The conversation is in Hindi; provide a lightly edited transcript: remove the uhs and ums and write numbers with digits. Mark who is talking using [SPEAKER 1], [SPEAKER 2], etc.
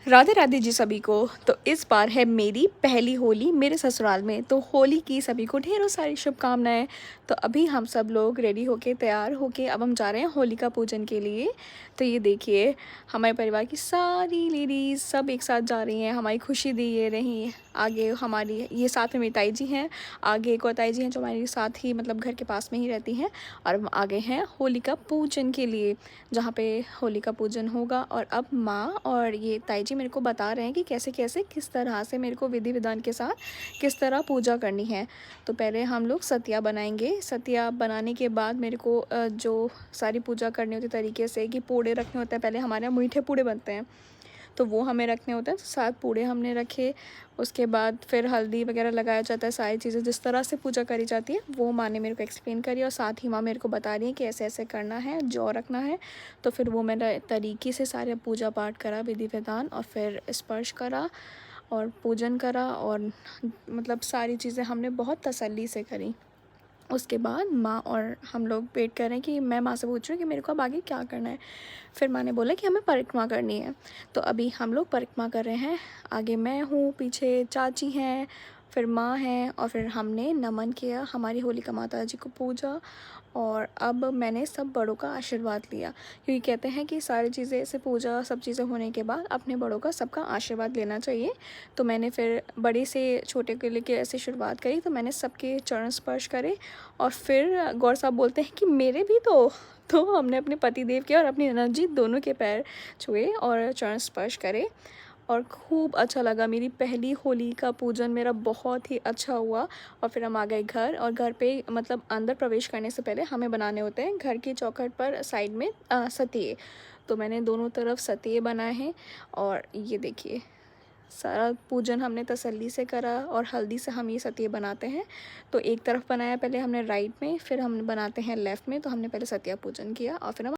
[SPEAKER 1] राधे राधे जी सभी को। तो इस बार है मेरी पहली होली मेरे ससुराल में, तो होली की सभी को ढेरों सारी शुभकामनाएं। तो अभी हम सब लोग रेडी होके तैयार होके अब हम जा रहे हैं होलिका पूजन के लिए। तो ये देखिए, हमारे परिवार की सारी लेडीज़ सब एक साथ जा रही हैं, हमारी खुशी दी ये रही। आगे हमारी ये साथ में मेरी ताई जी हैं, आगे एक और ताई जी हैं जो हमारे साथ ही मतलब घर के पास में ही रहती हैं। और हम आगे हैं होलिका पूजन के लिए, जहाँ पे होलिका पूजन होगा। और अब माँ और ये ताई जी मेरे को बता रहे हैं कि कैसे कैसे किस तरह से मेरे को विधि विधान के साथ किस तरह पूजा करनी है। तो पहले हम लोग सतिया बनाएंगे। सतिया बनाने के बाद मेरे को जो सारी पूजा करनी होती तरीके से कि पूड़े रखने होते हैं। पहले हमारे यहाँ मीठे पूड़े बनते हैं, तो वो हमें रखने होते हैं। तो 7 पूड़े हमने रखे। उसके बाद फिर हल्दी वगैरह लगाया जाता है। सारी चीज़ें जिस तरह से पूजा करी जाती है वो माँ ने मेरे को एक्सप्लेन करी, और साथ ही माँ मेरे को बता रही है कि ऐसे ऐसे करना है, जौ रखना है। तो फिर वो मैंने तरीके से सारे पूजा पाठ करा, विधि विधान, और फिर स्पर्श करा और पूजन करा। और मतलब सारी चीज़ें हमने बहुत तसल्ली से करी। उसके बाद माँ और हम लोग वेट कर रहे हैं कि मैं माँ से पूछ रही हूँ कि मेरे को अब आगे क्या करना है। फिर माँ ने बोला कि हमें परिक्रमा करनी है। तो अभी हम लोग परिक्रमा कर रहे हैं। आगे मैं हूँ, पीछे चाची हैं, फिर माँ हैं, और फिर हमने नमन किया, हमारी होलिका माता जी को पूजा। और अब मैंने सब बड़ों का आशीर्वाद लिया, क्योंकि कहते हैं कि सारी चीज़ें ऐसे पूजा सब चीज़ें होने के बाद अपने बड़ों का सबका आशीर्वाद लेना चाहिए। तो मैंने फिर बड़े से छोटे के लेके ऐसे शुरुआत करी। तो मैंने सबके चरण स्पर्श करे। और फिर गौर साहब बोलते हैं कि मेरे भी तो हमने अपने पति देव के और अपनी ननद जी दोनों के पैर छुए और चरण स्पर्श करे। और खूब अच्छा लगा। मेरी पहली होली का पूजन मेरा बहुत ही अच्छा हुआ। और फिर हम आ गए घर, और घर पे मतलब अंदर प्रवेश करने से पहले हमें बनाने होते हैं घर की चौखट पर साइड में सतिये। तो मैंने दोनों तरफ सतिये बनाए हैं। और ये देखिए, सारा पूजन हमने तसल्ली से करा, और हल्दी से हम ये सतिया बनाते हैं। तो एक तरफ बनाया पहले हमने राइट में, फिर हम बनाते हैं लेफ़्ट में। तो हमने पहले सतिया पूजन किया और फिर हम